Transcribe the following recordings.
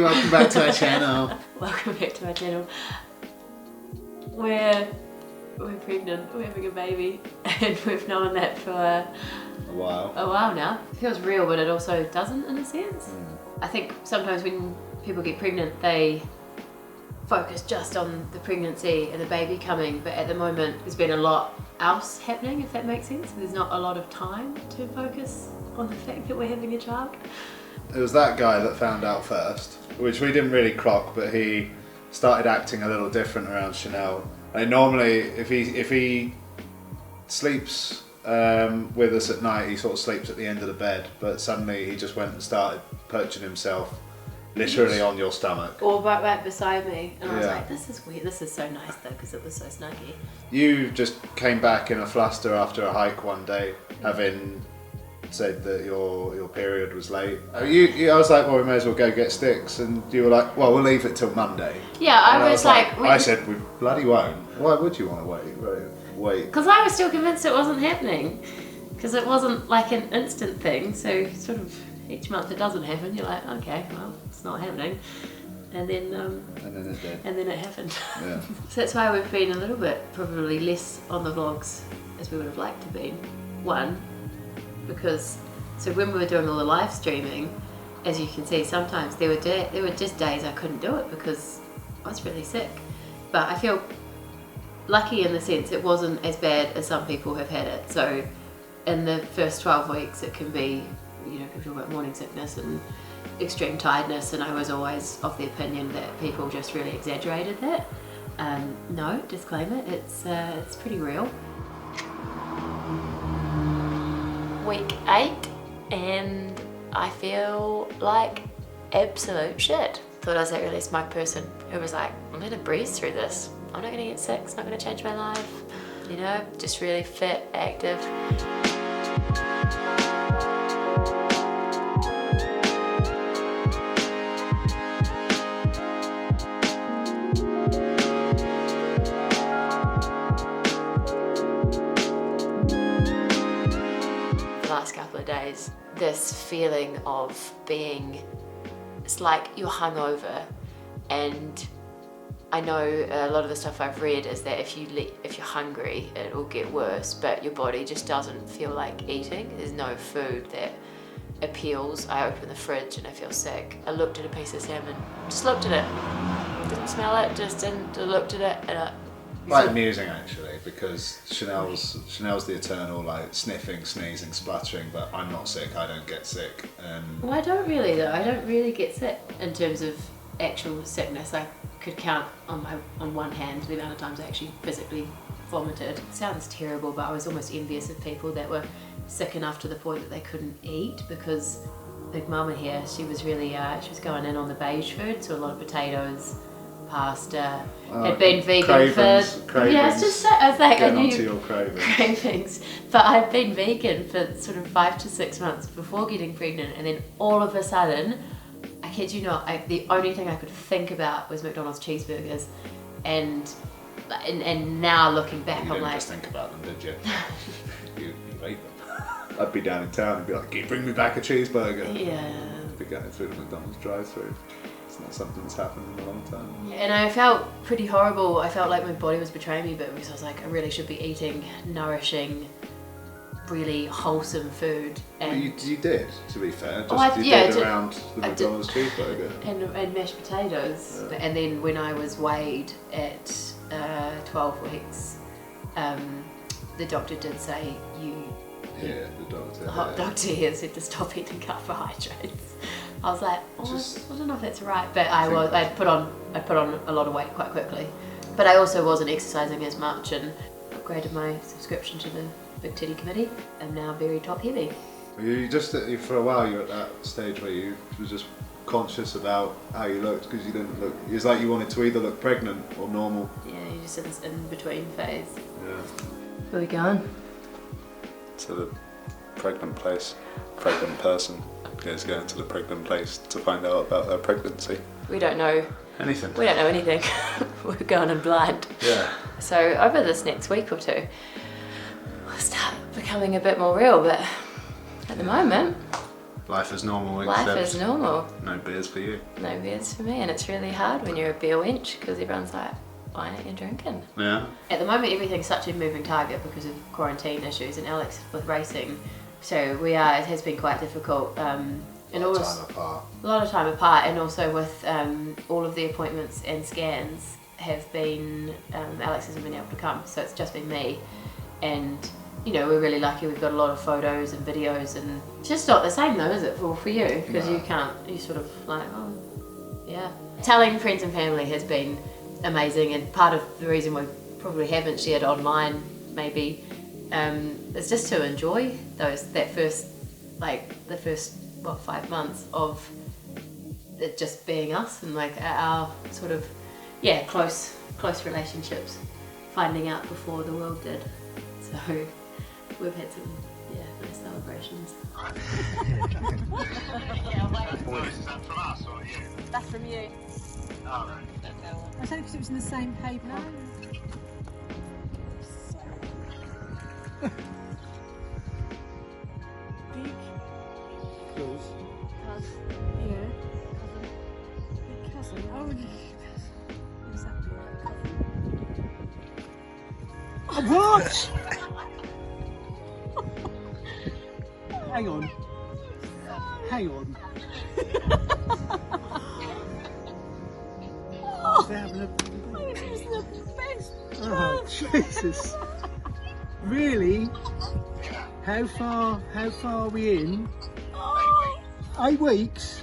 welcome back to our channel. Welcome back to my channel. We're pregnant, we're having a baby, and we've known that for a while now. It feels real, but it also doesn't in a sense. I think sometimes when people get pregnant, they focus just on the pregnancy and the baby coming, but at the moment there's been a lot else happening, if that makes sense. There's not a lot of time to focus on the fact that we're having a child. It was that guy that found out first, which we didn't really clock, but he started acting a little different around Chanel. And normally, if he sleeps with us at night, he sort of sleeps at the end of the bed, but suddenly he just went and started perching himself literally on your stomach. Or right beside me, and I was like, this is weird, this is so nice though, because it was so snuggy. You just came back in a fluster after a hike one day, having said that your period was late. I was like, well, we may as well go get sticks, and you were like, well, we'll leave it till Monday. Yeah, I was like I said, we bloody won't. Why would you want to wait? Because I was still convinced it wasn't happening, because it wasn't like an instant thing, so sort of each month it doesn't happen, you're like, okay, well, it's not happening. And then it did. And then it happened. Yeah. So that's why we've been a little bit probably less on the vlogs as we would have liked to be. One, because so when we were doing all the live streaming, as you can see, sometimes there were just days I couldn't do it because I was really sick. But I feel lucky in the sense it wasn't as bad as some people have had it. So in the first 12 weeks it can be, you know, people talk about morning sickness and extreme tiredness, and I was always of the opinion that people just really exaggerated that. No, disclaimer, it's pretty real. Week 8, and I feel like absolute shit. Thought I was that really smug person who was like, I'm gonna breeze through this. I'm not gonna get sick, it's not gonna change my life. You know, just really fit, active. Last couple of days, this feeling of being, it's like you're hungover, and I know a lot of the stuff I've read is that if you're hungry it will get worse, but your body just doesn't feel like eating. There's no food that appeals. I open the fridge and I feel sick. I looked at a piece of salmon, just looked at it, didn't smell it, just didn't, looked at it, and quite amusing actually, because Chanel's the eternal like sniffing, sneezing, spluttering, but I'm not sick, I don't get sick. Well, I don't really though. I don't really get sick in terms of actual sickness. I could count on one hand the amount of times I actually physically vomited. It sounds terrible, but I was almost envious of people that were sick enough to the point that they couldn't eat, because Big Mama here, she was really she was going in on the beige food, so a lot of potatoes, pasta, had been vegan cravings. Yeah, it's just so, I was like, Get I knew onto your cravings, but I'd been vegan for sort of 5 to 6 months before getting pregnant, and then all of a sudden, I kid you not, the only thing I could think about was McDonald's cheeseburgers, and now looking back, I'm like, you didn't just think about them, did you? you ate them. I'd be down in town and be like, can you bring me back a cheeseburger? Yeah. I'd be going through the McDonald's drive-through. It's not something that's happened in a long time. Yeah, and I felt pretty horrible. I felt like my body was betraying me, but because I was like, I really should be eating nourishing, really wholesome food. And well, you did, to be fair. You did around the McDonald's cheeseburger. And mashed potatoes. Yeah. And then when I was weighed at 12 weeks, the doctor did say, yeah, the doctor. The hot doctor here said to stop eating carbohydrates. I was like, I don't know if that's right, but I put on a lot of weight quite quickly. But I also wasn't exercising as much, and upgraded my subscription to the Big Titty Committee. I'm now very top heavy. You just for a while you're at that stage where you were just conscious about how you looked, because you didn't look. It was like you wanted to either look pregnant or normal. Yeah, you're just in this in between phase. Yeah. Where are we going? To the pregnant place. Pregnant person is going to the pregnant place to find out about her pregnancy. We don't know anything. We don't know anything. We're going in blind. Yeah. So over this next week or two, we'll start becoming a bit more real, but at the moment, Life is normal, Life except is normal. no beers for you. No beers for me, and it's really hard when you're a beer wench because everyone's like, why aren't you drinking? Yeah. At the moment, everything's such a moving target because of quarantine issues, and Alex with racing. So it has been quite difficult. And A lot of time apart, and also with all of the appointments and scans have been, Alex hasn't been able to come, so it's just been me. And you know, we're really lucky, we've got a lot of photos and videos, and it's just not the same though, is it, for you? Because No. you sort of like, oh, yeah. Telling friends and family has been amazing, and part of the reason we probably haven't shared online, maybe, is just to enjoy the first 5 months of it just being us, and like our sort of, close relationships, finding out before the world did. So we've had some, nice celebrations. Is that from us or you? That's from you. Oh, right. I don't know because it was in the same paper. No. Big cousin. Yeah. Big cousin. Oh, who's that big cousin? What? Hang on. Hang on. They're having a... It was the best. Oh, Jesus. Really? How far are we in? 8 weeks?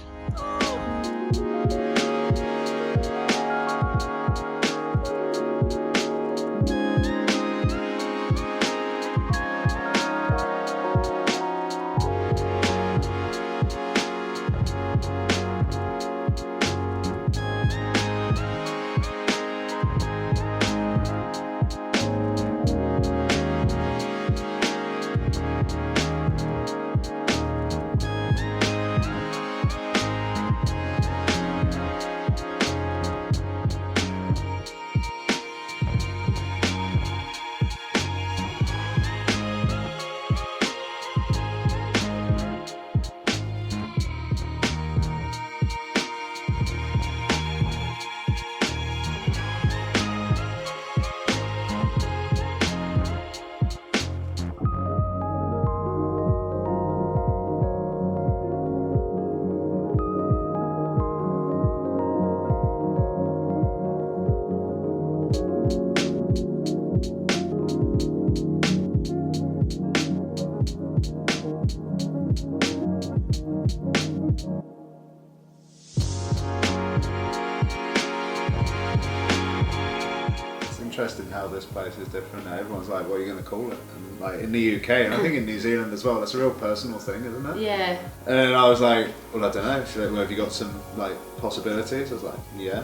Interesting how this place is different now. Everyone's like, what are you going to call it? And like in the UK, and I think in New Zealand as well, that's a real personal thing, isn't it? Yeah. And then I was like, well, I don't know. She's like, well, have you got some like possibilities? I was like, yeah.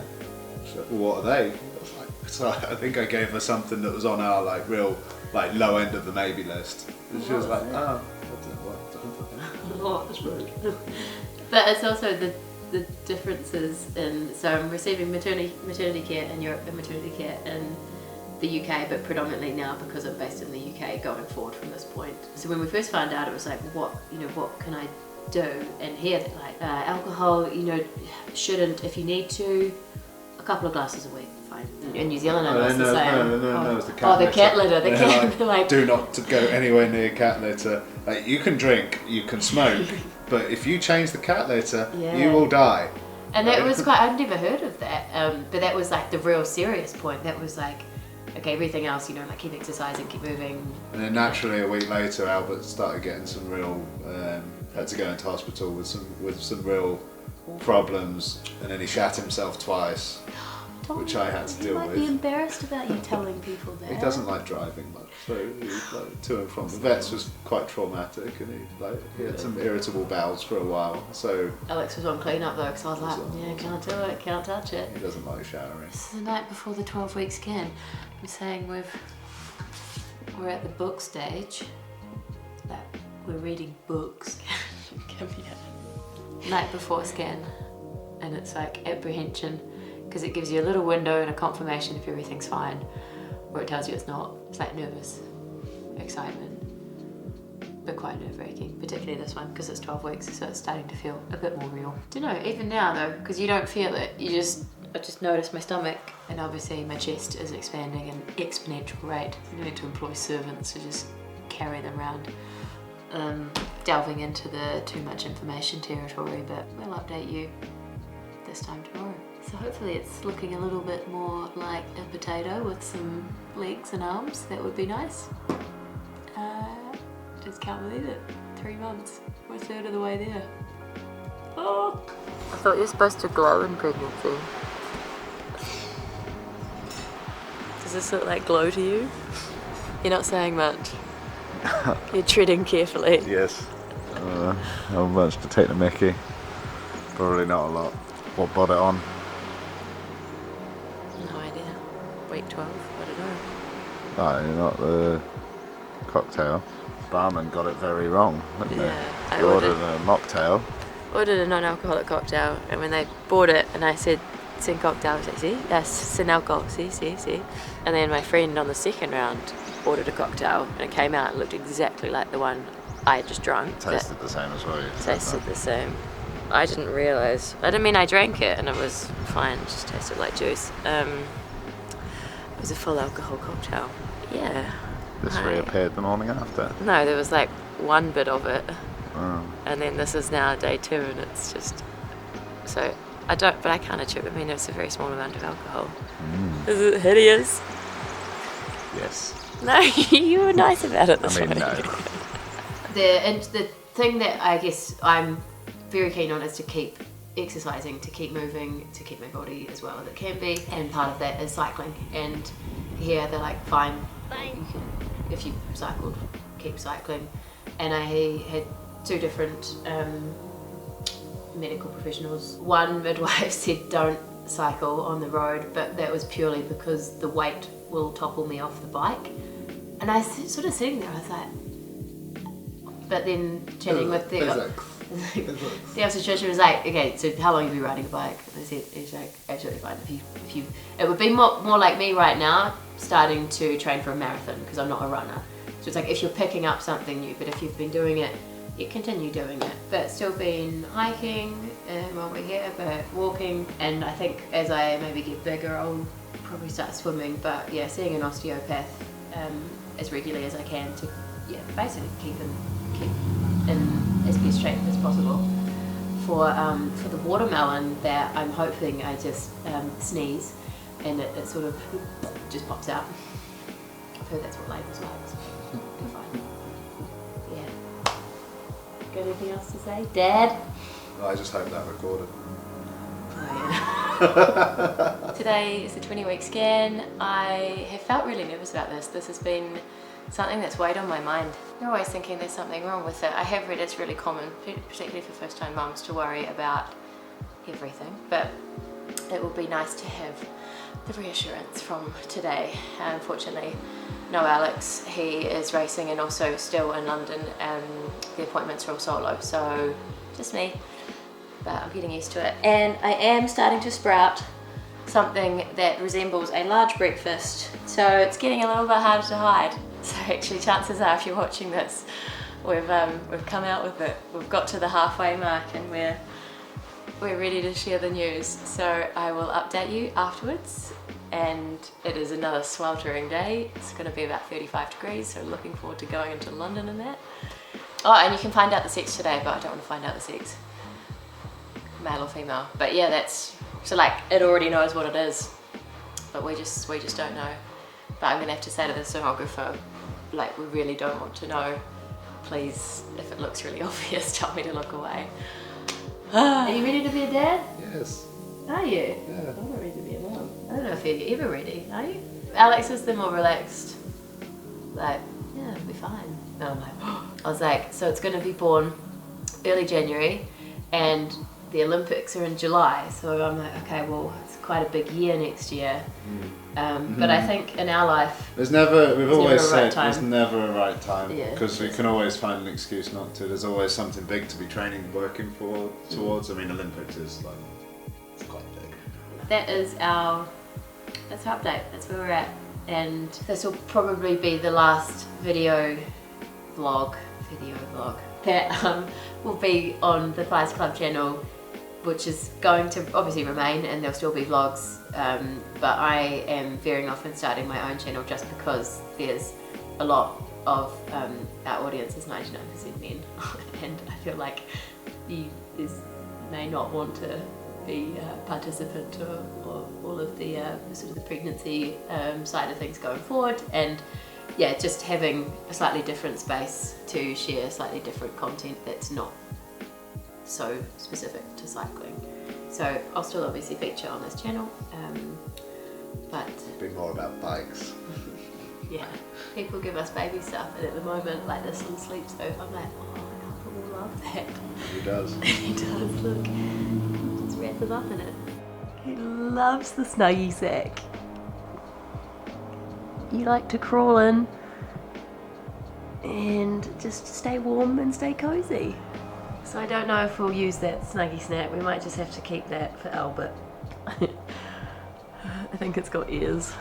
She's like, well, what are they? I was like, so I think I gave her something that was on our like real like low end of the maybe list. And she was like, oh, I don't know. That's rude. But it's also the differences in, so I'm receiving maternity care in Europe and maternity care in the UK, but predominantly now because I'm based in the UK going forward from this point. So when we first found out, it was like, what can I do? And here, like alcohol, shouldn't, if you need to, a couple of glasses a week, fine. In New Zealand, I know it's the same. No, it's the cat litter. The cat litter. The cat, like, do not to go anywhere near cat litter. Like, you can drink, you can smoke, but if you change the cat litter, you will die. And that was quite, I'd never heard of that, but that was like the real serious point. That was like, okay, everything else, like keep exercising, keep moving. And then naturally a week later, Albert started getting some real, had to go into hospital with some real problems, and then he shat himself twice, which I had to deal with. He might be embarrassed about you telling people that. He doesn't like driving much, so he's like to and from. The vets was quite traumatic, and he had some irritable bowels for a while. So Alex was on clean up though, because I was like, can't do it, can't touch it. He doesn't like showering. It's the night before the 12-week scan. I'm saying we're at the book stage. That we're reading books. Come here. Night before scan, and it's like apprehension, because it gives you a little window and a confirmation if everything's fine, or it tells you it's not. It's like nervous, excitement, but quite nerve-wracking, particularly this one because it's 12 weeks, so it's starting to feel a bit more real. Don't know, even now though, because you don't feel it, I just notice my stomach, and obviously my chest is expanding at an exponential rate. You need to employ servants to just carry them around. Delving into the too much information territory, but we'll update you this time tomorrow. So hopefully it's looking a little bit more like a potato with some legs and arms. That would be nice. Just can't believe it. 3 months. We're a third of the way there. Oh! I thought you were supposed to glow in pregnancy. Does this look like glow to you? You're not saying much. You're treading carefully. Yes. How much to take the mickey? Probably not a lot. What brought it on? No idea. Week 12? I don't know. Oh, not the cocktail. Barman got it very wrong, didn't Yeah, they? I He ordered a mocktail. Ordered a non-alcoholic cocktail, and when they bought it and I said sin cocktail, I was like, see? Yes, sin alcohol, see. And then my friend on the second round ordered a cocktail, and it came out and looked exactly like the one I had just drunk. Tasted the same as well. Tasted the same. I didn't realise. I didn't mean I drank it and it was fine, it just tasted like juice. It was a full alcohol cocktail. Yeah. This reappeared the morning after. No, there was like one bit of it. Oh. And then this is now day 2 and it's just... So, but I can't attribute, I mean it's a very small amount of alcohol. Is it hideous? Yes. No, you were nice about it this morning. No. The thing that I guess I'm very keen on is to keep exercising, to keep moving, to keep my body as well as it can be, and part of that is cycling. And here they're like, fine, you can, if you cycled, keep cycling. And I had 2 different medical professionals. One midwife said don't cycle on the road, but that was purely because the weight will topple me off the bike. And I was sort of sitting there, I was like, but then chatting with the obstetrician was like, okay, so how long have you been riding a bike? And I said, it's like absolutely fine. If you, it would be more like me right now, starting to train for a marathon because I'm not a runner. So it's like if you're picking up something new, but if you've been doing it, you continue doing it. But still been hiking while we're here, but walking. And I think as I maybe get bigger, I'll probably start swimming. But yeah, seeing an osteopath as regularly as I can to basically keep in as best shape as possible. For the watermelon that I'm hoping I just sneeze and it sort of just pops out. I've heard that's what labor's like, so we're fine. Yeah. Got anything else to say? Dad? I just hope that recorded. Oh, yeah. Today is the 20-week scan. I have felt really nervous about this. This has been something that's weighed on my mind. You're always thinking there's something wrong with it. I have read it's really common, particularly for first-time mums, to worry about everything. But it will be nice to have the reassurance from today. Unfortunately, no Alex. He is racing and also still in London, and the appointments are all solo, so just me. But I'm getting used to it. And I am starting to sprout something that resembles a large breakfast, so it's getting a little bit harder to hide. So actually, chances are, if you're watching this, we've come out with it. We've got to the halfway mark, and we're ready to share the news. So I will update you afterwards. And it is another sweltering day. It's going to be about 35 degrees, so looking forward to going into London and that. Oh, and you can find out the sex today, but I don't want to find out the sex, male or female. But yeah, that's so like it already knows what it is, but we just don't know. But I'm gonna have to say to the sonographer, like, we really don't want to know. Please, if it looks really obvious, tell me to look away. Are you ready to be a dad? Yes. Are you? Yeah. I'm not ready to be a mum. I don't know if you're ever ready, are you? Alex is the more relaxed, like, yeah, it'll be fine. No, I'm like, I was like, so it's gonna be born early January, and the Olympics are in July, so I'm like, okay, well, it's quite a big year next year. But I think in our life, we've always said there's time. never a right time, Yeah. because we can always find an excuse not to. There's always something big to be training, working towards. I mean, Olympics is like, it's quite big. that's our update. That's where we're at, and this will probably be the last video vlog video vlog that will be on the Fires Club channel, which is going to obviously remain, and there'll still be vlogs, but I am veering off and starting my own channel just because there's a lot of our audience is 99% men and I feel like you may not want to be a participant or all of the sort of the pregnancy side of things going forward, and yeah, just having a slightly different space to share slightly different content that's not so specific to cycling. So I'll still obviously feature on this channel, but Be more about bikes. yeah, people give us baby stuff, and at the moment, like this little sleep stove, I'm like, oh, I will love that. He does. He does, look. Just wrap him up in it. He loves the Snuggie sack. You like to crawl in and just stay warm and stay cozy. So I don't know if we'll use that Snuggie snack. We might just have to keep that for Albert. I think it's got ears.